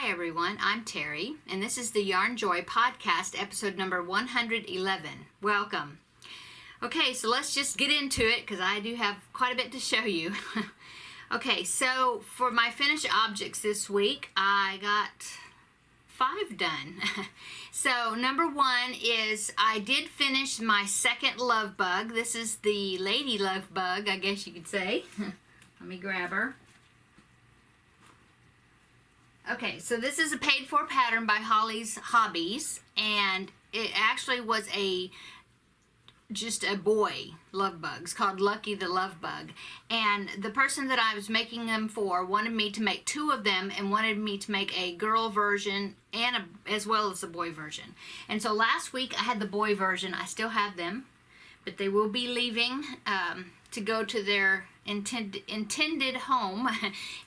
Hi everyone, I'm Terry, and this is the Yarnjoy podcast, episode number 111. Welcome. Okay, so let's just get into it because I do have quite a bit to show you. Okay, so for my finished objects this week, I got 5 done. So number 1 is I did finish my second Lovebug. This is the lady Lovebug, I guess you could say. Let me grab her. Okay, so this is a paid-for pattern by Holly's Hobbies, and it actually was just a boy Lovebug. It's called Lucky the Lovebug, and the person that I was making them for wanted me to make 2 of them and wanted me to make a girl version and as well as a boy version. And so last week I had the boy version. I still have them, but they will be leaving to go to their intended home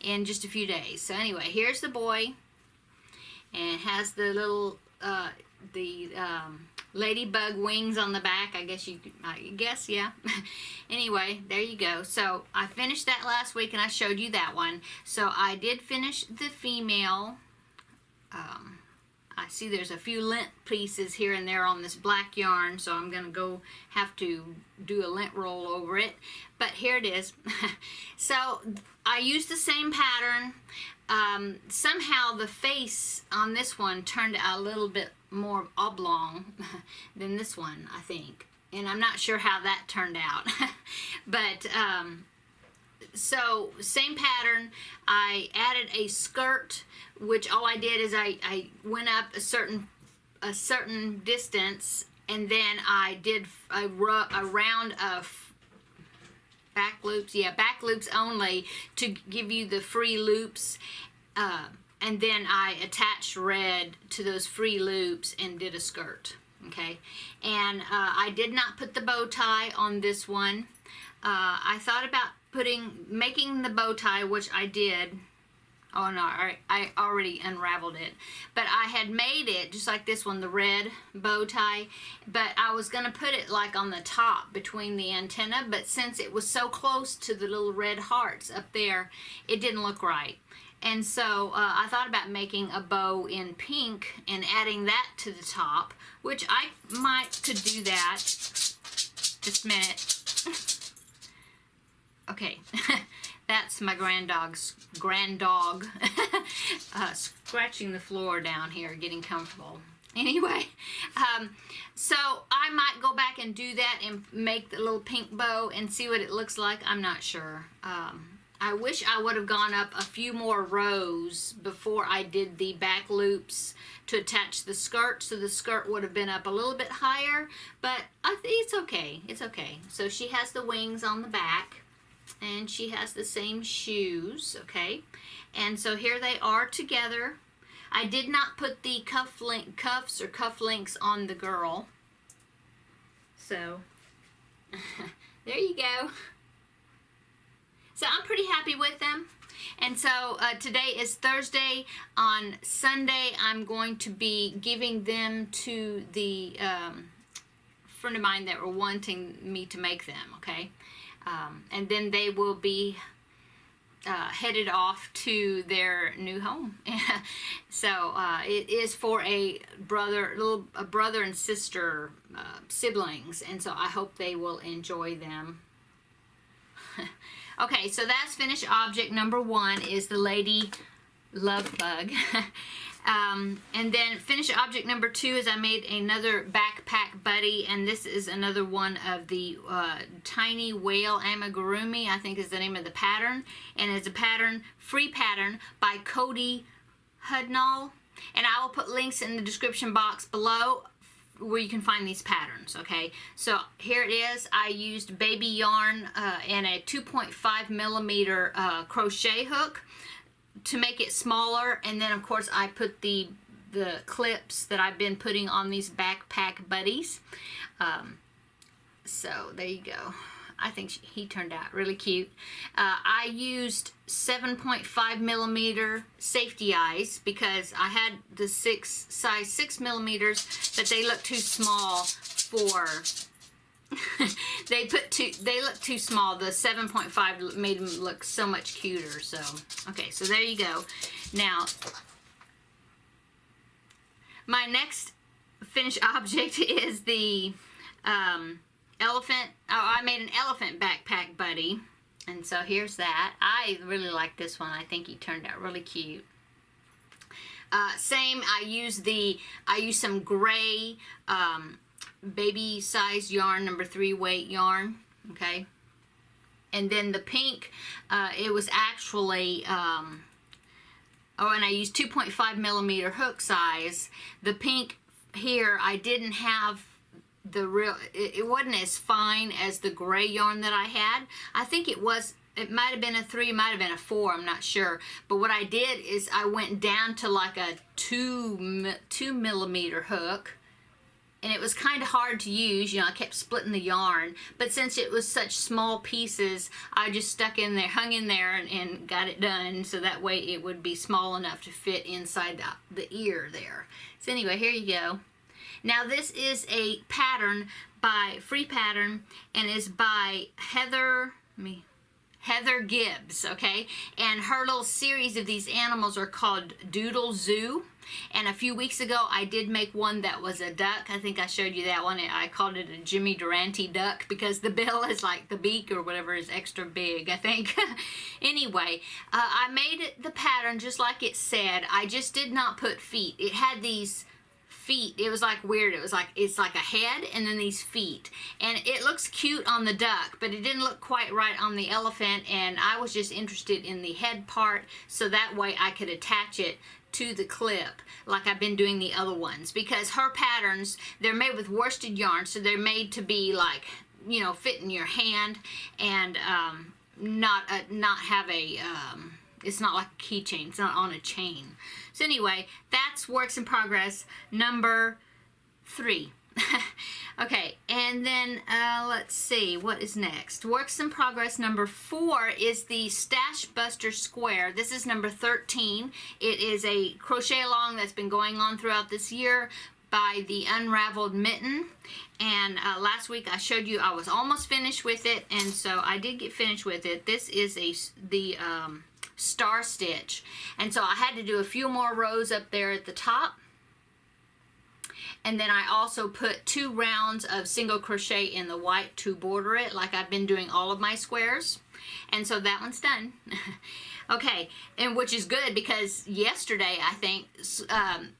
in just a few days. So anyway, here's the boy, and has the little ladybug wings on the back. I guess, yeah. Anyway, there you go. So I finished that last week, and I showed you that one. So I did finish the female. I see there's a few lint pieces here and there on this black yarn, so I'm going to have to do a lint roll over it. But here it is. So I used the same pattern. Somehow the face on this one turned out a little bit more oblong than this one, I think. And I'm not sure how that turned out. But so same pattern. I added a skirt, which all I did is I went up a certain distance, and then I did a round of back loops, back loops only, to give you the free loops, and then I attached red to those free loops and did a skirt. Okay, and I did not put the bow tie on this one. I thought about making the bow tie, which I did. Oh no, I already unraveled it. But I had made it just like this one, the red bow tie. But I was going to put it like on the top between the antenna. But since it was so close to the little red hearts up there, it didn't look right. And so I thought about making a bow in pink and adding that to the top, which I could do that. Just a minute. Okay. That's my grand dog scratching the floor down here, getting comfortable. Anyway, so I might go back and do that and make the little pink bow and see what it looks like. I'm not sure. I wish I would have gone up a few more rows before I did the back loops to attach the skirt, so the skirt would have been up a little bit higher, but I think it's okay. It's okay. So she has the wings on the back, and she has the same shoes, okay? And so here they are together. I did not put the cuffs or cufflinks on the girl. So, there you go. So I'm pretty happy with them. And so today is Thursday. On Sunday, I'm going to be giving them to the friend of mine that were wanting me to make them, okay? And then they will be headed off to their new home. So it is for a brother and sister siblings, and so I hope they will enjoy them. Okay, so that's finished object number 1 is the lady Lovebug. And then finished object number 2 is I made another backpack buddy, and this is another one of the tiny whale amigurumi, I think is the name of the pattern, and it's a free pattern by Cody Hudnall, and I will put links in the description box below where you can find these patterns. Okay, so here it is. I used baby yarn and a 2.5 millimeter crochet hook to make it smaller, and then of course I put the clips that I've been putting on these backpack buddies. So there you go. I think he turned out really cute. I used 7.5 millimeter safety eyes because I had the size 6 millimeters, but they look too small for they look too small. The 7.5 made them look so much cuter. So okay, so there you go. Now my next finished object is the elephant. Oh, I made an elephant backpack buddy. And so here's that. I really like this one. I think he turned out really cute. Same, I use some gray baby size yarn, number 3 weight yarn, okay? And then the pink, it was actually, oh, and I used 2.5 millimeter hook size. The pink here, I didn't have the real, it wasn't as fine as the gray yarn that I had. I think it might have been a 3, might have been a 4, I'm not sure. But what I did is I went down to like a 2 millimeter hook, and it was kind of hard to use. You know, I kept splitting the yarn, but since it was such small pieces, I just stuck in there, hung in there, and got it done, so that way it would be small enough to fit inside the ear there. So anyway, here you go. Now this is a pattern by Free Pattern, and is by Heather Gibbs, okay? And her little series of these animals are called Doodle Zoo. And a few weeks ago, I did make one that was a duck. I think I showed you that one. I called it a Jimmy Durante duck because the bill is like the beak or whatever is extra big, I think. Anyway, I made the pattern just like it said. I just did not put feet. It had these feet. It was like weird. It was like, it's like a head and then these feet, and it looks cute on the duck, but it didn't look quite right on the elephant, and I was just interested in the head part, so that way I could attach it to the clip like I've been doing the other ones, because her patterns, they're made with worsted yarn, so they're made to be like, you know, fit in your hand, and not have a it's not like a keychain. It's not on a chain. So anyway, that's works in progress number 3. Okay, and then let's see what is next. Works in progress number 4 is the Stash Buster Square. This is number 13. It is a crochet along that's been going on throughout this year by the Unraveled Mitten. And last week I showed you I was almost finished with it, and so I did get finished with it. This is the star stitch, and so I had to do a few more rows up there at the top, and then I also put 2 rounds of single crochet in the white to border it, like I've been doing all of my squares, and so that one's done. Okay, and which is good because yesterday I think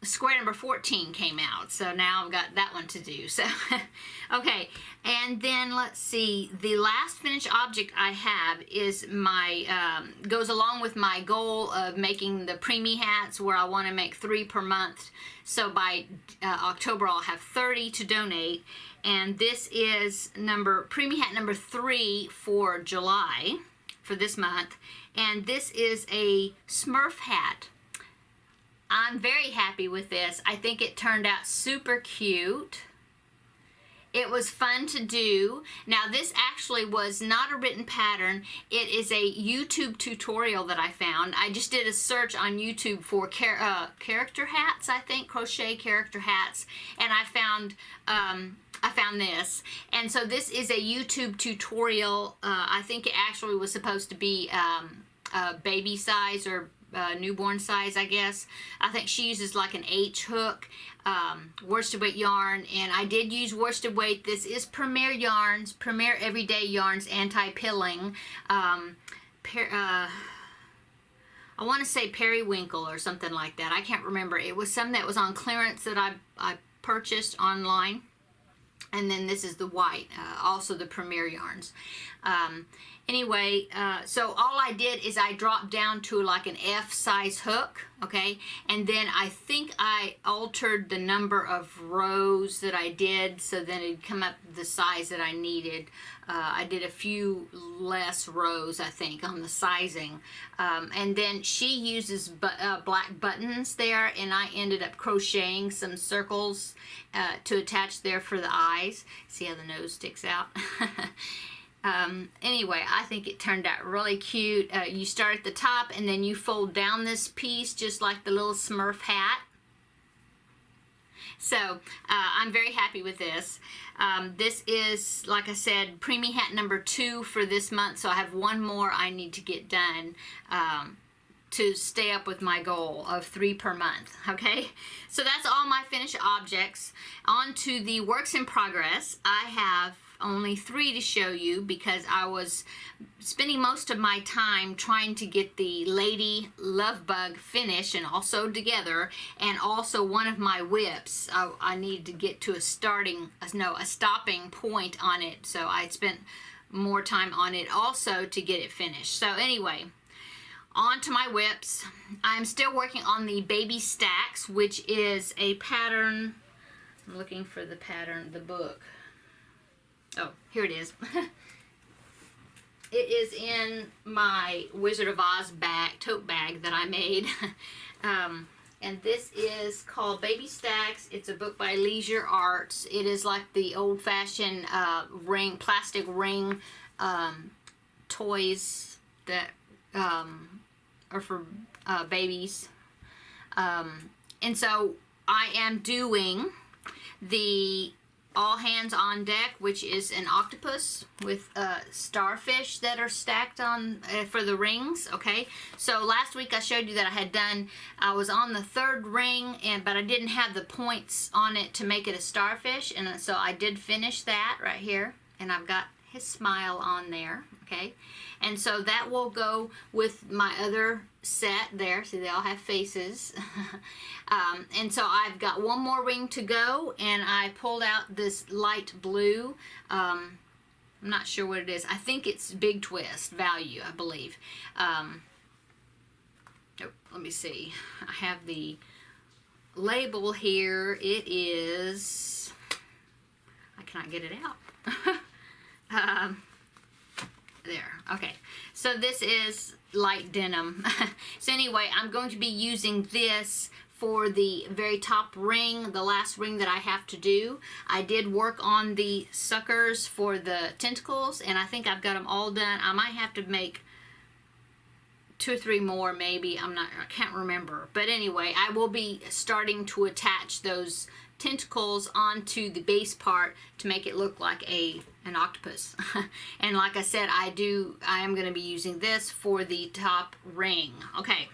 square number 14 came out, so now I've got that one to do. So okay, and then let's see, the last finished object I have is my goes along with my goal of making the preemie hats, where I want to make 3 per month. So by October I'll have 30 to donate, and this is preemie hat number 3 for July, for this month. And this is a Smurf hat. I'm very happy with this. I think it turned out super cute. It was fun to do. Now this actually was not a written pattern. It is a YouTube tutorial that I found. I just did a search on YouTube for character hats, I think, crochet character hats, and I found this. And so this is a YouTube tutorial. I think it actually was supposed to be baby size or newborn size, I guess. I think she uses like an H hook, worsted weight yarn, and I did use worsted weight. This is Premier Yarns, Premier Everyday Yarns Anti-Pilling. I want to say Periwinkle or something like that. I can't remember. It was some that was on clearance that I purchased online. And then this is the white, also the Premier Yarns. Anyway, so all I did is I dropped down to like an F size hook, okay? And then I think I altered the number of rows that I did, so then it'd come up the size that I needed. I did a few less rows, I think, on the sizing. And then she uses black buttons there, and I ended up crocheting some circles to attach there for the eyes. See how the nose sticks out? Anyway, I think it turned out really cute. You start at the top, and then you fold down this piece just like the little Smurf hat. So I'm very happy with this. This is, like I said, preemie hat number 2 for this month, so I have one more I need to get done to stay up with my goal of 3 per month, okay? So that's all my finished objects. On to the works in progress. I have only 3 to show you because I was spending most of my time trying to get the Lady Lovebug finished and also together, and also one of my whips. I need to get to a stopping point on it, so I spent more time on it also to get it finished. So anyway, on to my whips. I'm still working on the Baby Stacks, which is a pattern. I'm looking for the pattern, the book. Oh, here it is. It is in my Wizard of Oz tote bag that I made. And this is called Baby Stacks. It's a book by Leisure Arts. It is like the old-fashioned plastic ring toys that are for babies. And so I am doing the All Hands on Deck, which is an octopus with starfish that are stacked on for the rings. Okay, so last week I showed you that I was on the 3rd ring, but I didn't have the points on it to make it a starfish, and so I did finish that right here, and I've got his smile on there. Okay, and so that will go with my other set there. See, they all have faces. And so I've got one more ring to go, and I pulled out this light blue. I'm not sure what it is. I think it's Big Twist value, I believe. Oh, let me see. I have the label here. It is, I cannot get it out. There, okay. So this is light denim. So anyway, I'm going to be using this for the very top ring, the last ring that I have to do. I did work on the suckers for the tentacles, and I think I've got them all done. I might have to make 2 or 3 more maybe. I can't remember. But anyway, I will be starting to attach those tentacles onto the base part to make it look like an octopus. And like I said, I am going to be using this for the top ring. Okay,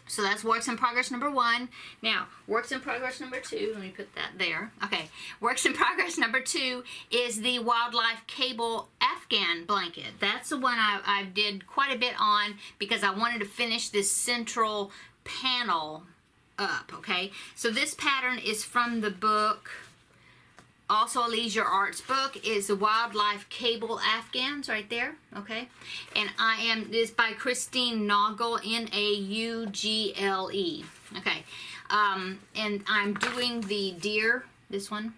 so that's works in progress number 1. Now, works in progress number 2, let me put that there. Okay, works in progress number 2 is the Wildlife Cable Afghan blanket. That's the one I did quite a bit on because I wanted to finish this central panel up. Okay, so this pattern is from the book, also a Leisure Arts book, is the Wildlife Cable Afghans right there. Okay, and this by Christine Naugle, Naugle. Okay, and I'm doing the deer, this one.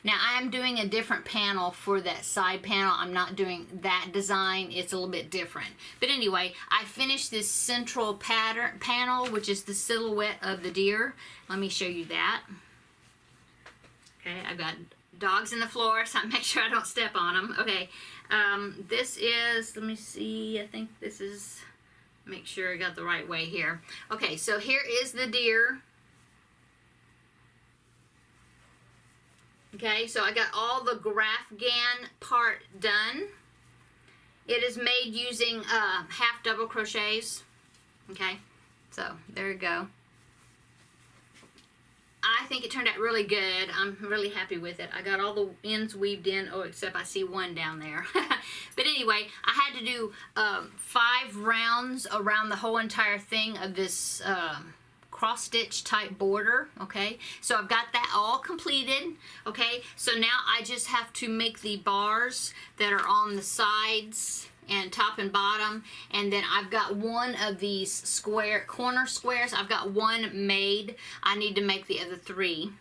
Now I am doing a different panel for that side panel. I'm not doing that design. It's a little bit different. But anyway, I finished this central panel, which is the silhouette of the deer. Let me show you that. Okay, I've got dogs in the floor, so I make sure I don't step on them. Okay, this is, let me see, I think this is, make sure I got the right way here. Okay, so here is the deer. Okay, so I got all the Grafghan part done. It is made using half double crochets. Okay, so there you go. I think it turned out really good. I'm really happy with it. I got all the ends weaved in, oh, except I see one down there. But anyway, I had to do 5 rounds around the whole entire thing of this cross stitch type border. Okay, so I've got that all completed. Okay, so now I just have to make the bars that are on the sides and top and bottom, and then I've got one of these corner squares. I've got one made. I need to make the other 3,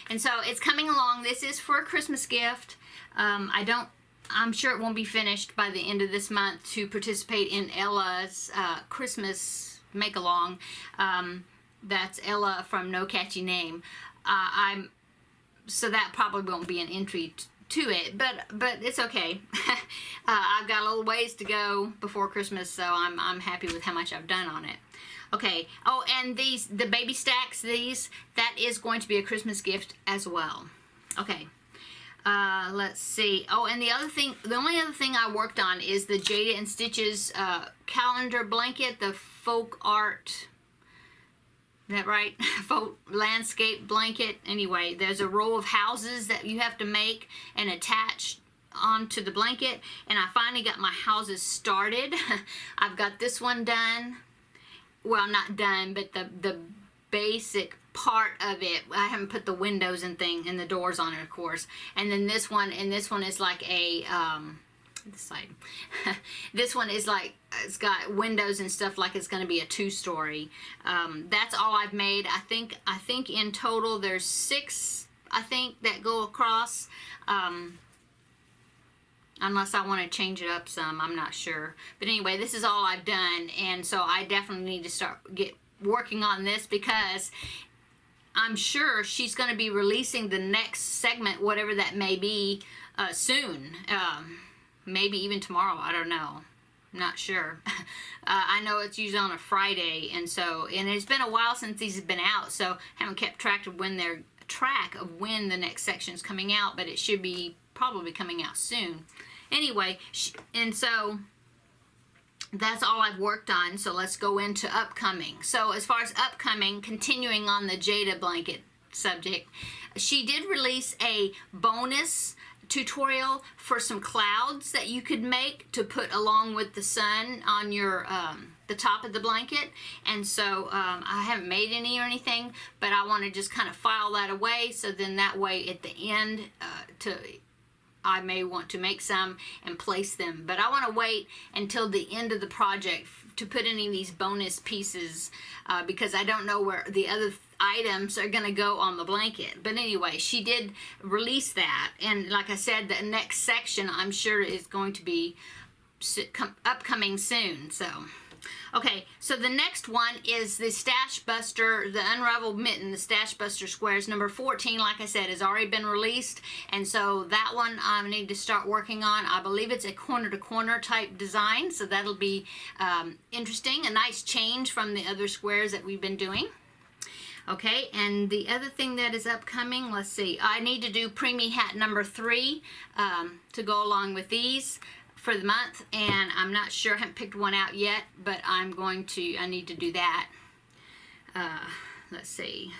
and so it's coming along. This is for a Christmas gift. I'm sure it won't be finished by the end of this month to participate in Ella's Christmas make-along. That's Ella from No Catchy Name. So that probably won't be an entry to it, but it's okay. I've got a little ways to go before Christmas, so I'm happy with how much I've done on it. Okay. Oh, and the baby stacks, that is going to be a Christmas gift as well. Okay. Let's see. Oh, and the only other thing I worked on is the Jada and Stitches calendar blanket, the folk art. Is that right? Folk landscape blanket. Anyway, there's a row of houses that you have to make and attach onto the blanket, and I finally got my houses started. I've got this one done. Well, not done, but the basic part of it. I haven't put the windows and the doors on it, of course. And then this one, is like a this side. This one is like, it's got windows and stuff, like it's going to be a 2-story. That's all I've made. I think in total there's 6, I think, that go across. Unless I want to change it up some, I'm not sure. But anyway, this is all I've done, and so I definitely need to get working on this, because I'm sure she's going to be releasing the next segment, whatever that may be, soon. Maybe even tomorrow, I don't know. I'm not sure. I know it's usually on a Friday, and it's been a while since these have been out, so I haven't kept track of when the next section is coming out, but it should be probably coming out soon. Anyway, and so that's all I've worked on, so let's go into upcoming. So as far as upcoming, continuing on the Jada blanket subject, she did release a bonus tutorial for some clouds that you could make to put along with the sun on your the top of the blanket. And so I haven't made any or anything, but I want to just kind of file that away, so then that way at the end I may want to make some and place them. But I want to wait until the end of the project to put any of these bonus pieces, because I don't know where the other items are going to go on the blanket. But anyway, she did release that, and like I said, the next section I'm sure is going to be upcoming soon. So okay, so the next one is the Stash Buster, the Unraveled Mitten, the Stash Buster Squares number 14. Like I said, has already been released, and so that one I need to start working on. I believe it's a corner-to-corner type design, so that'll be interesting, a nice change from the other squares that we've been doing. Okay, and the other thing that is upcoming, let's see, I need to do Preemie Hat number 3 to go along with these for the month, and I'm not sure, I haven't picked one out yet, but I need to do that. Let's see.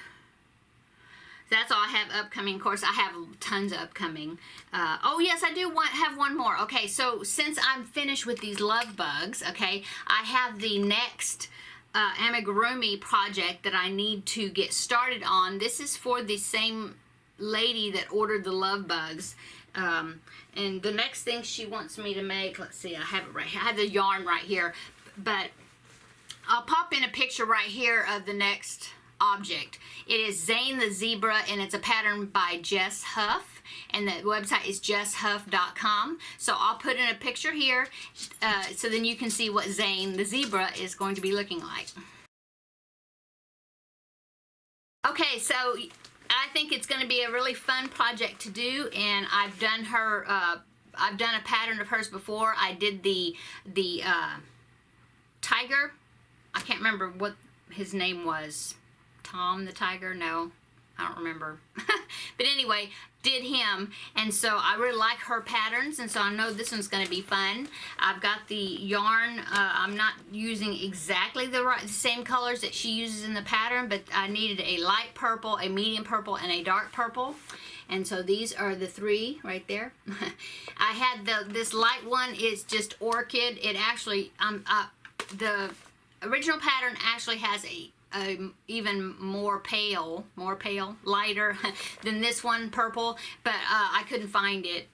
That's all I have upcoming. Of course, I have tons of upcoming. Oh yes, I do have one more. Okay, so since I'm finished with these Lovebugs, okay, I have the next amigurumi project that I need to get started on. This is for the same lady that ordered the Lovebugs. And the next thing she wants me to make, let's see, I have it right here. I have the yarn right here, but I'll pop in a picture right here of the next object. It is Zane the Zebra, and it's a pattern by Jess Huff, and the website is jesshuff.com. So I'll put in a picture here, so then you can see what Zane the Zebra is going to be looking like. Okay, so I think it's going to be a really fun project to do, and I've done a pattern of hers before. I did the tiger. I can't remember what his name was. Tom the Tiger? No, I don't remember. But anyway, did him, and so I really like her patterns, and so I know this one's going to be fun. I've got the yarn. I'm not using exactly the same colors that she uses in the pattern, but I needed a light purple, a medium purple, and a dark purple. And so these are the 3 right there. I had this light one is just orchid. It actually, the original pattern actually has a even more pale, lighter than this one, purple, but I couldn't find it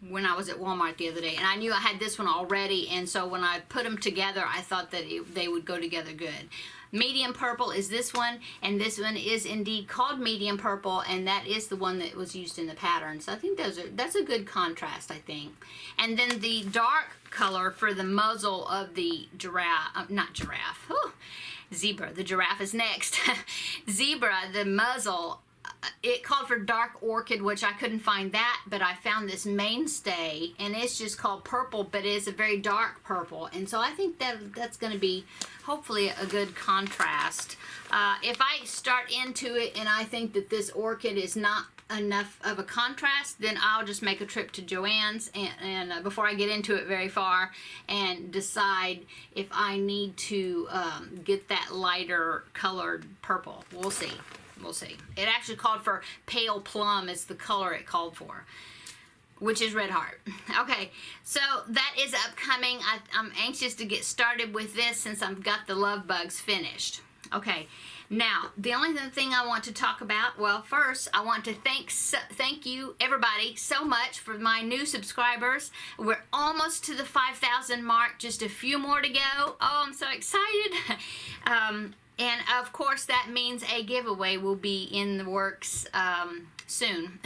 when I was at Walmart the other day, and I knew I had this one already, and so when I put them together, I thought that they would go together good. Medium purple is this one, and this one is indeed called medium purple, and that is the one that was used in the pattern. So I think that's a good contrast, I think. And then the dark color for the muzzle of the giraffe, not giraffe, whew, zebra. The giraffe is next. Zebra, the muzzle, it called for dark orchid, which I couldn't find that, but I found this mainstay, and it's just called purple, but it's a very dark purple, and so I think that's going to be hopefully a good contrast. If I start into it and I think that this orchid is not enough of a contrast, then I'll just make a trip to Joann's and before I get into it very far, and decide if I need to get that lighter colored purple. We'll see. We'll see. It actually called for pale plum is the color it called for, which is red heart. Okay, so that is upcoming. I'm anxious to get started with this since I've got the Lovebugs finished. Okay, now the only other thing I want to talk about, well, first I want to thank you everybody so much for my new subscribers. We're almost to the 5,000 mark, just a few more to go. Oh, I'm so excited. And of course that means a giveaway will be in the works soon.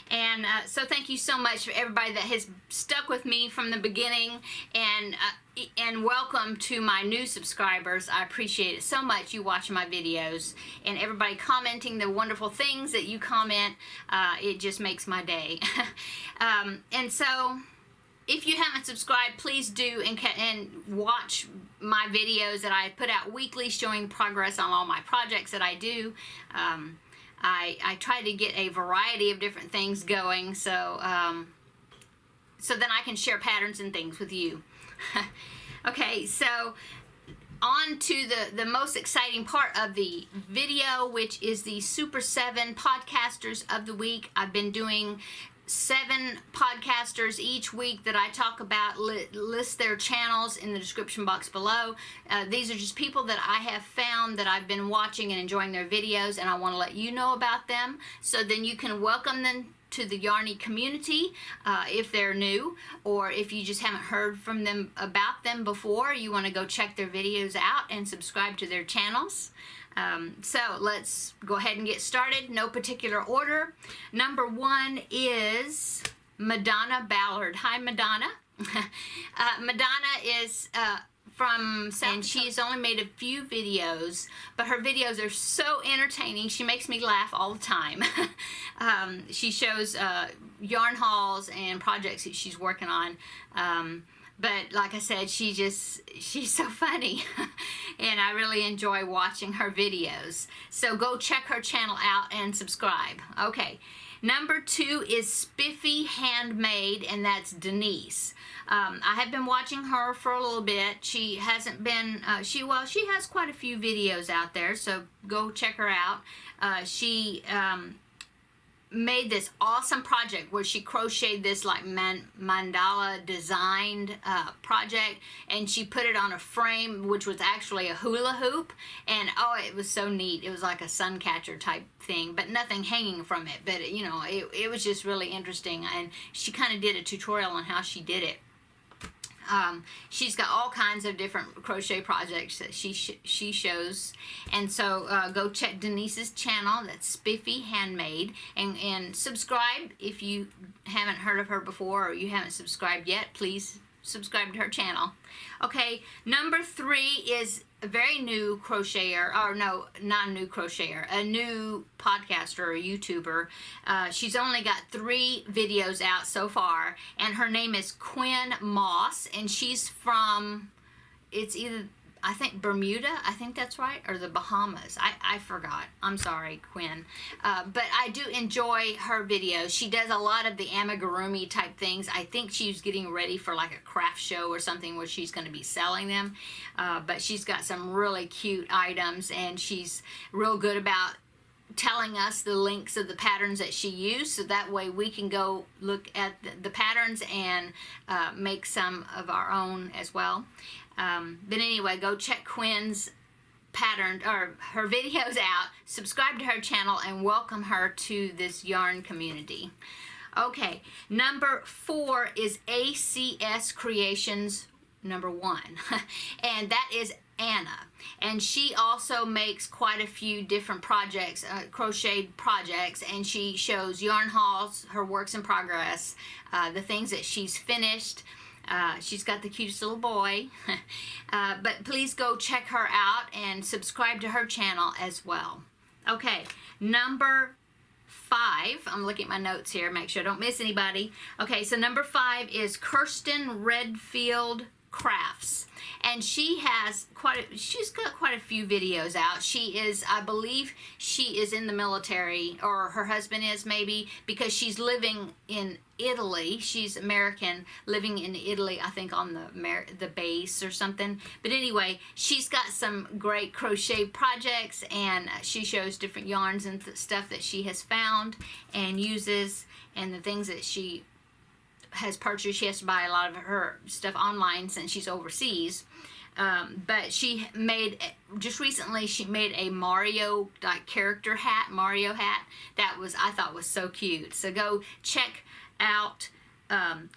And so thank you so much for everybody that has stuck with me from the beginning, and welcome to my new subscribers. I appreciate it so much, you watching my videos, and everybody commenting the wonderful things that you comment. It just makes my day. And so if you haven't subscribed, please do, and watch my videos that I put out weekly showing progress on all my projects that I do. I try to get a variety of different things going, so then I can share patterns and things with you. Okay, so on to the most exciting part of the video, which is the Super 7 Podcasters of the Week. I've been doing 7 podcasters each week that I talk about, list their channels in the description box below. These are just people that I have found that I've been watching and enjoying their videos, and I want to let you know about them, so then you can welcome them to the Yarny community if they're new, or if you just haven't heard from them about them before, you want to go check their videos out and subscribe to their channels. So let's go ahead and get started. No particular order. Number 1 is Madonna Ballard. Hi, Madonna. Madonna is from South, and she's only made a few videos, but her videos are so entertaining. She makes me laugh all the time. She shows yarn hauls and projects that she's working on. But like I said, she's so funny, and I really enjoy watching her videos. So go check her channel out and subscribe. Okay, number 2 is Spiffy Handmade, and that's Denise. I have been watching her for a little bit. She hasn't been, she has quite a few videos out there, so go check her out. She made this awesome project where she crocheted this like mandala designed project, and she put it on a frame which was actually a hula hoop, and oh, it was so neat. It was like a sun catcher type thing, but nothing hanging from it, but you know, it was just really interesting, and she kind of did a tutorial on how she did it. She's got all kinds of different crochet projects that she shows, and so go check Denise's channel. That's Spiffy Handmade, and subscribe if you haven't heard of her before, or you haven't subscribed yet. Please subscribe to her channel. Okay, number 3 is a very new crocheter, or no, not a new crocheter, a new podcaster or YouTuber. She's only got 3 videos out so far, and her name is Quinn Moss, and she's from, it's either, I think Bermuda, I think that's right, or the Bahamas. I forgot. I'm sorry, Quinn. But I do enjoy her videos. She does a lot of the amigurumi type things. I think she's getting ready for like a craft show or something where she's going to be selling them. But she's got some really cute items, and she's real good about telling us the links of the patterns that she used, so that way we can go look at the patterns and make some of our own as well. But anyway, go check Quinn's pattern or her videos out, subscribe to her channel, and welcome her to this yarn community. Okay, number 4 is ACS Creations number 1, and that is Anna, and she also makes quite a few different projects, crocheted projects, and she shows yarn hauls, her works in progress, the things that she's finished. She's got the cutest little boy, but please go check her out and subscribe to her channel as well. Okay, number 5, I'm looking at my notes here, make sure I don't miss anybody. Okay, so number 5 is Kirsten Redfield Crafts, and she's got quite a few videos out. She is, I believe she is in the military, or her husband is maybe, because she's living in Italy. She's American, living in Italy, I think on the base or something. But anyway, she's got some great crochet projects, and she shows different yarns and stuff that she has found and uses, and the things that she has purchased. She has to buy a lot of her stuff online since she's overseas. But she made, just recently, she made a Mario character hat, Mario hat, that I thought was so cute. So go check out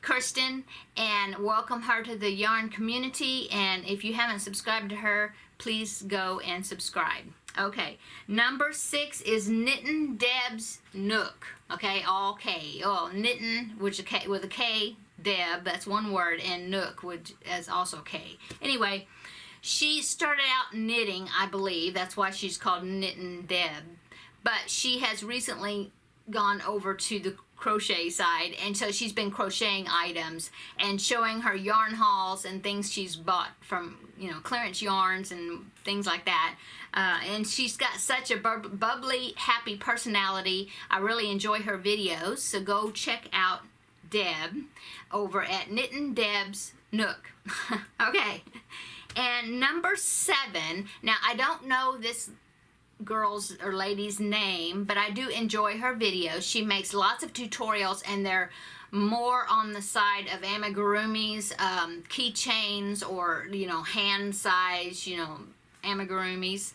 Kirsten and welcome her to the yarn community. And if you haven't subscribed to her, please go and subscribe. Okay, number 6 is Knittin' Deb's Nook. Okay, all K. Oh, knitting, with a K, Deb, that's one word, and Nook, which is also K. Anyway, she started out knitting, I believe. That's why she's called Knittin' Deb. But she has recently gone over to the crochet side, and so she's been crocheting items and showing her yarn hauls and things she's bought from, clearance yarns and things like that. And she's got such a bubbly, happy personality. I really enjoy her videos, so go check out Deb over at Knittin' Deb's Nook. Okay, and number 7, now I don't know this girl's or lady's name, but I do enjoy her videos. She makes lots of tutorials, and they're more on the side of amigurumis, keychains, or hand size, amigurumis.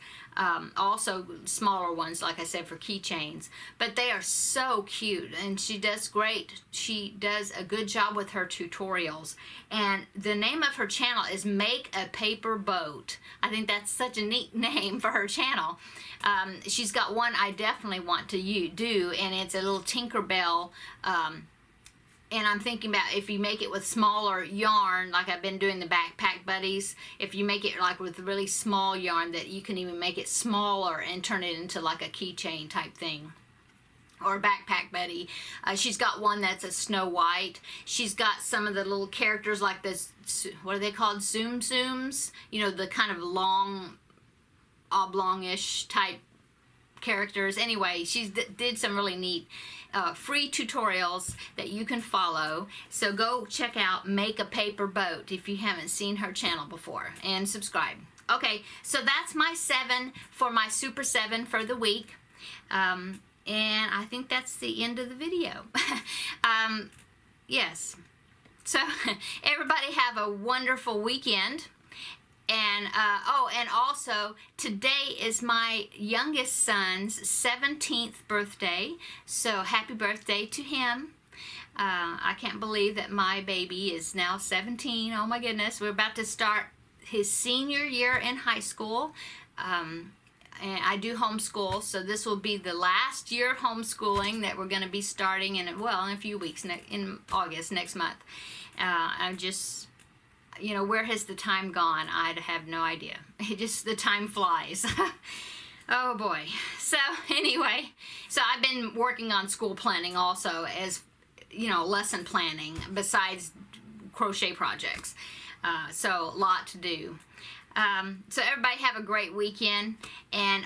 Also smaller ones, like I said, for keychains. But they are so cute, and she does great. She does a good job with her tutorials. And the name of her channel is Make a Paper Boat. I think that's such a neat name for her channel. She's got one I definitely want to do, and it's a little Tinkerbell. And I'm thinking about if you make it with smaller yarn, like I've been doing the Backpack Buddies, if you make it like with really small yarn, that you can even make it smaller and turn it into like a keychain type thing. Or a Backpack Buddy. She's got one that's a Snow White. She's got some of the little characters like this, what are they called? Zoom Zooms? The kind of long, oblong-ish type characters. Anyway, she did some really neat free tutorials that you can follow. So go check out Make a Paper Boat if you haven't seen her channel before, and subscribe. Okay, so that's my 7 for my Super 7 for the week. And I think that's the end of the video. Yes. So everybody have a wonderful weekend. And and also today is my youngest son's 17th birthday, so happy birthday to him. I can't believe that my baby is now 17. Oh my goodness, we're about to start his senior year in high school. And I do homeschool, so this will be the last year of homeschooling that we're going to be starting in a few weeks, in August next month. I'm just, where has the time gone? I have no idea. The time flies. Oh boy. So anyway, I've been working on school planning also, as lesson planning besides crochet projects. So a lot to do. So everybody have a great weekend. And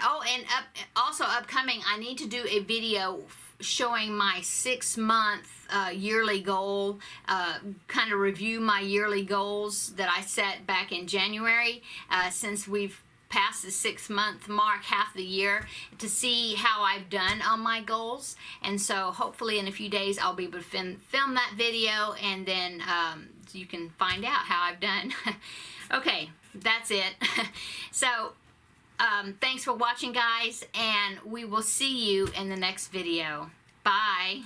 also upcoming, I need to do a video showing my 6-month yearly goal, kind of review my yearly goals that I set back in January, since we've passed the 6-month mark, half the year, to see how I've done on my goals. And so hopefully in a few days I'll be able to film that video, and then you can find out how I've done. Okay, that's it. So thanks for watching, guys, and we will see you in the next video. Bye.